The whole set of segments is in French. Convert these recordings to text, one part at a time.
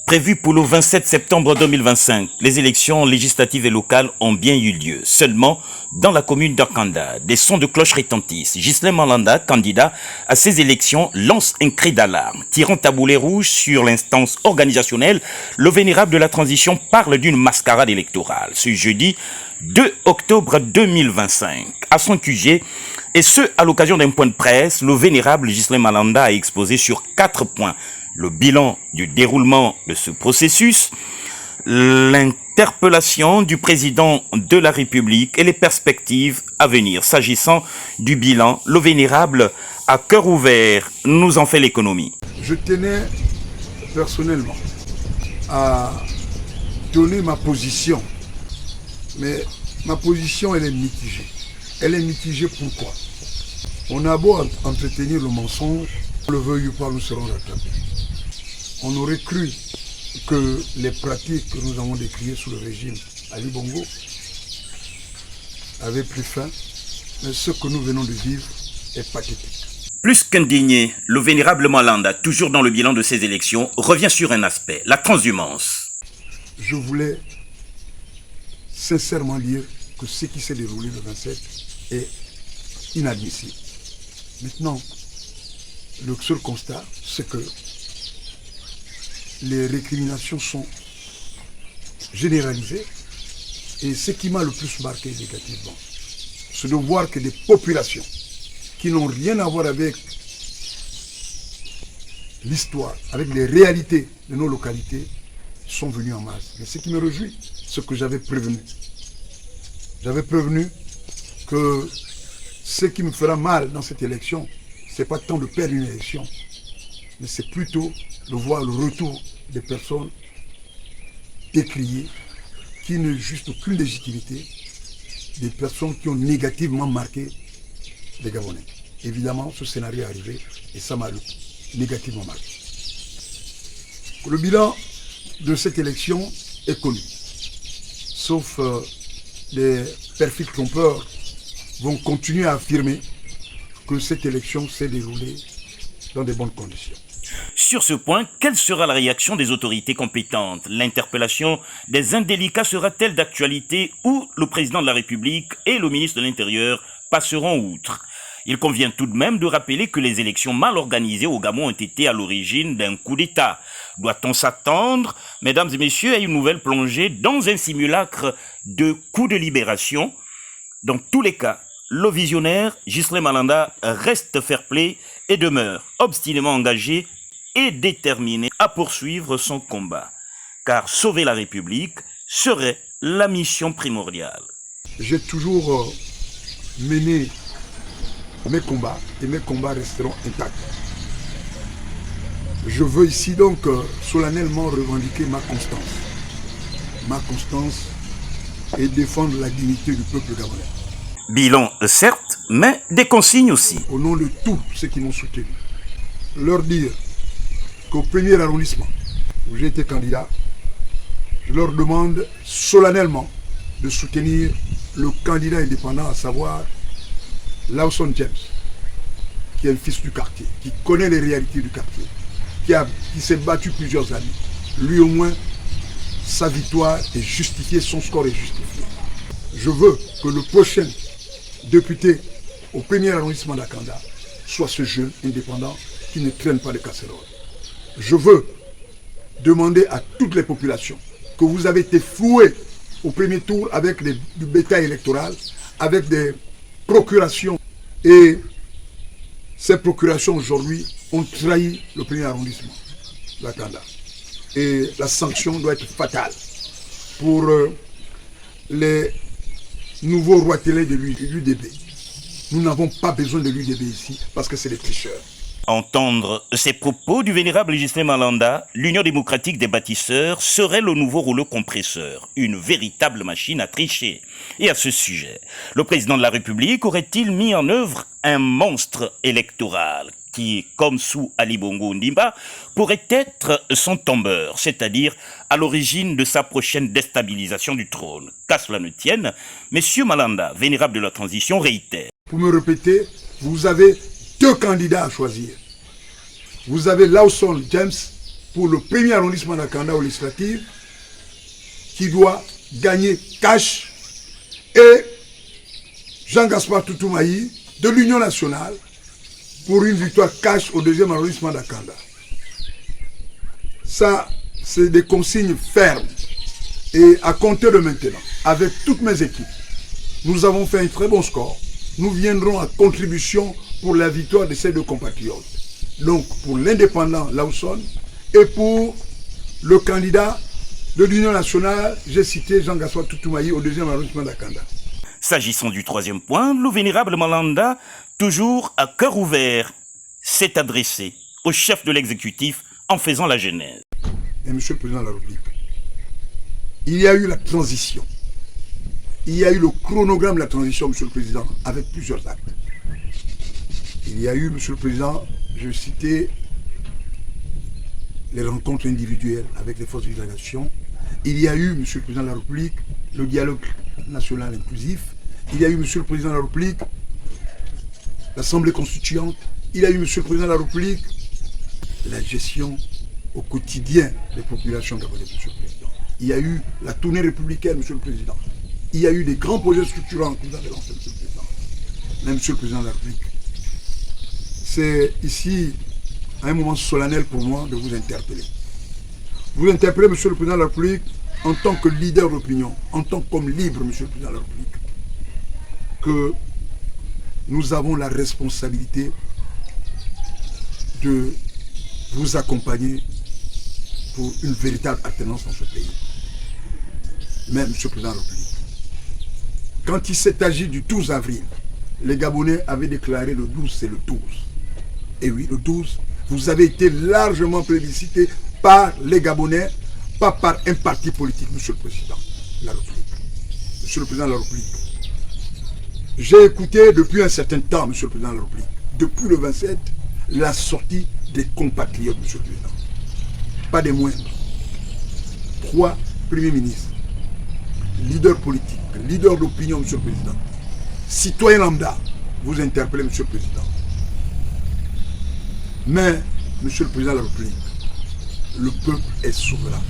Prévu pour le 27 septembre 2025, les élections législatives et locales ont bien eu lieu. Seulement, dans la commune d'Arkanda, des sons de cloche retentissent. Ghislain Malanda, candidat à ces élections, lance un cri d'alarme. Tirant à boulet rouge sur l'instance organisationnelle, le vénérable de la transition parle d'une mascarade électorale. Ce jeudi 2 octobre 2025, à son QG, et ce, à l'occasion d'un point de presse, le vénérable Ghislain Malanda a exposé sur 4 points le bilan du déroulement de ce processus, l'interpellation du président de la République et les perspectives à venir. S'agissant du bilan, le vénérable, à cœur ouvert, nous en fait l'économie. Je tenais personnellement à donner ma position, mais ma position elle est mitigée. Elle est mitigée pourquoi? On a beau entretenir le mensonge, on le veuille ou pas, nous serons rattrapés. On aurait cru que les pratiques que nous avons décriées sous le régime Ali Bongo avaient pris fin, mais ce que nous venons de vivre est pathétique. Plus qu'indigné, le vénérable Malanda, toujours dans le bilan de ces élections, revient sur un aspect, la transhumance. Je voulais sincèrement dire que ce qui s'est déroulé le 27 est inadmissible. Maintenant, le seul constat, c'est que les récriminations sont généralisées et ce qui m'a le plus marqué négativement, c'est de voir que des populations qui n'ont rien à voir avec l'histoire, avec les réalités de nos localités sont venues en masse. Mais ce qui me réjouit, c'est que j'avais prévenu. J'avais prévenu que ce qui me fera mal dans cette élection, ce n'est pas tant de perdre une élection, mais c'est plutôt de voir le retour des personnes décriées qui ne juste aucune légitimité, des personnes qui ont négativement marqué les Gabonais. Évidemment, ce scénario est arrivé et ça m'a négativement marqué. Le bilan de cette élection est connu, sauf les perfides trompeurs vont continuer à affirmer que cette élection s'est déroulée dans de bonnes conditions. Sur ce point, quelle sera la réaction des autorités compétentes? L'interpellation des indélicats sera-t-elle d'actualité ou le président de la République et le ministre de l'Intérieur passeront outre? Il convient tout de même de rappeler que les élections mal organisées au Gabon ont été à l'origine d'un coup d'État. Doit-on s'attendre, mesdames et messieurs, à une nouvelle plongée dans un simulacre de coup de libération? Dans tous les cas, le visionnaire Ghislain Malanda reste fair-play et demeure obstinément engagé et déterminé à poursuivre son combat. Car sauver la République serait la mission primordiale. J'ai toujours mené mes combats et mes combats resteront intacts. Je veux ici donc solennellement revendiquer ma constance. Ma constance et défendre la dignité du peuple gabonais. Bilan certes, mais des consignes aussi. Au nom de tous ceux qui m'ont soutenu, leur dire qu'au premier arrondissement où j'ai été candidat, je leur demande solennellement de soutenir le candidat indépendant, à savoir Lawson James, qui est le fils du quartier, qui connaît les réalités du quartier, qui s'est battu plusieurs années. Lui au moins, sa victoire est justifiée, son score est justifié. Je veux que le prochain député au premier arrondissement d'Arkanda soit ce jeune indépendant qui ne traîne pas de casserole. Je veux demander à toutes les populations que vous avez été floués au premier tour avec du bétail électoral, avec des procurations. Et ces procurations aujourd'hui ont trahi le premier arrondissement d'Arkanda. Et la sanction doit être fatale pour les nouveaux rois télé de l'UDB. Nous n'avons pas besoin de l'UDB ici parce que c'est des tricheurs. Entendre ces propos du vénérable Ghislain Malanda, l'Union démocratique des bâtisseurs serait le nouveau rouleau compresseur, une véritable machine à tricher. Et à ce sujet, le président de la République aurait-il mis en œuvre un monstre électoral qui, comme sous Ali Bongo Ondimba, pourrait être son tombeur, c'est-à-dire à l'origine de sa prochaine déstabilisation du trône? Qu'à cela ne tienne, M. Malanda, vénérable de la transition, réitère. Pour me répéter, vous avez deux candidats à choisir. Vous avez Lawson James pour le premier arrondissement d'Akanda aux législatives qui doit gagner cash et Jean-Gaspard Toutoumaï de l'Union nationale pour une victoire cash au deuxième arrondissement d'Akanda. Ça, c'est des consignes fermes. Et à compter de maintenant, avec toutes mes équipes, nous avons fait un très bon score. Nous viendrons à contribution pour la victoire de ces deux compatriotes. Donc, pour l'indépendant Lawson et pour le candidat de l'Union nationale, j'ai cité Jean-Gaspard Toutoumaï au deuxième arrondissement d'Akanda. S'agissant du troisième point, le vénérable Malanda, toujours à cœur ouvert, s'est adressé au chef de l'exécutif en faisant la genèse. Et Monsieur le Président de la République, il y a eu la transition. Il y a eu le chronogramme de la transition, Monsieur le Président, avec plusieurs actes. Il y a eu, Monsieur le Président, je citais les rencontres individuelles avec les forces de nation. Il y a eu, Monsieur le Président de la République, le dialogue national inclusif. Il y a eu, Monsieur le Président de la République, l'Assemblée constituante. Il y a eu, Monsieur le Président de la République, la gestion au quotidien des populations gabonaises, Monsieur le Président. Il y a eu la tournée républicaine, Monsieur le Président. Il y a eu des grands projets structurants que vous avez lancés, Monsieur le Président. Mais Monsieur le Président de la République, c'est ici un moment solennel pour moi de vous interpeller. Vous interpellez, Monsieur le Président de la République, en tant que leader d'opinion, en tant qu'homme libre, Monsieur le Président de la République, que nous avons la responsabilité de vous accompagner pour une véritable alternance dans ce pays. Mais, Monsieur le Président de la République, quand il s'est agi du 12 avril, les Gabonais avaient déclaré le 12, c'est le 12. Et oui, le 12, vous avez été largement plébiscité par les Gabonais, pas par un parti politique, Monsieur le Président de la République. Monsieur le Président de la République, j'ai écouté depuis un certain temps, Monsieur le Président de la République, depuis le 27, la sortie des compatriotes, Monsieur le Président. Pas des moindres. 3 premiers ministres, leaders politiques, leaders d'opinion, Monsieur le Président, citoyens lambda, vous interpellez, Monsieur le Président. Mais, Monsieur le Président de la République, le peuple est souverain.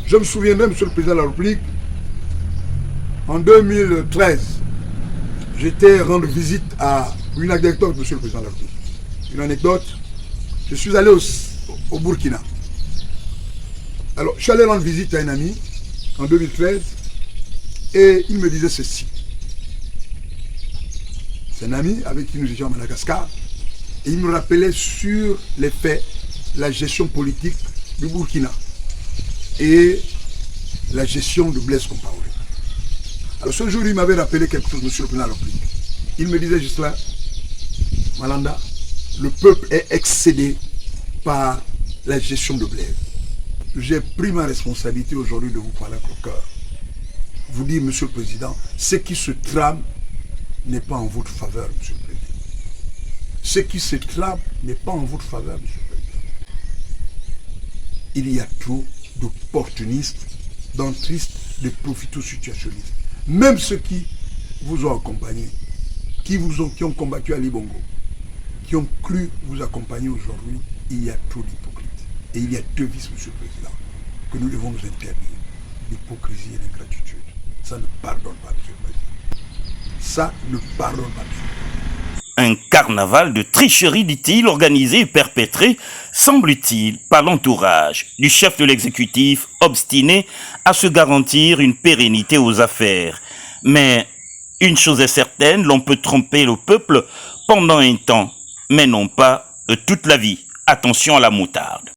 Je me souviendrai, Monsieur le Président de la République, en 2013, j'étais rendre visite à une anecdote, Monsieur le Président de la République. Une anecdote, je suis allé au Burkina. Alors, je suis allé rendre visite à un ami en 2013 et il me disait ceci. C'est un ami avec qui nous étions à Madagascar et il me rappelait sur les faits, la gestion politique du Burkina et la gestion de Blaise Compaoré. Alors ce jour, il m'avait rappelé quelque chose, Monsieur le Président de la République. Il me disait juste là, Malanda, le peuple est excédé par la gestion de Blaise. J'ai pris ma responsabilité aujourd'hui de vous parler avec le cœur. Vous dire, Monsieur le Président, ce qui se trame n'est pas en votre faveur, Monsieur le Président. Ce qui se trame n'est pas en votre faveur, Monsieur le Président. Il y a trop d'opportunistes, d'entristes, de profito-situationnistes. Même ceux qui vous ont accompagné, qui ont combattu à Libongo, qui ont cru vous accompagner aujourd'hui, il y a trop d'hypocrites. Et il y a 2 vices, Monsieur le Président, que nous devons nous interdire. L'hypocrisie et l'ingratitude. Ça ne pardonne pas, Monsieur le Président. Ça ne pardonne pas, Monsieur le Président. Un carnaval de tricherie, dit-il, organisé et perpétré, semble-t-il, par l'entourage du chef de l'exécutif obstiné à se garantir une pérennité aux affaires. Mais une chose est certaine, l'on peut tromper le peuple pendant un temps, mais non pas toute la vie. Attention à la moutarde.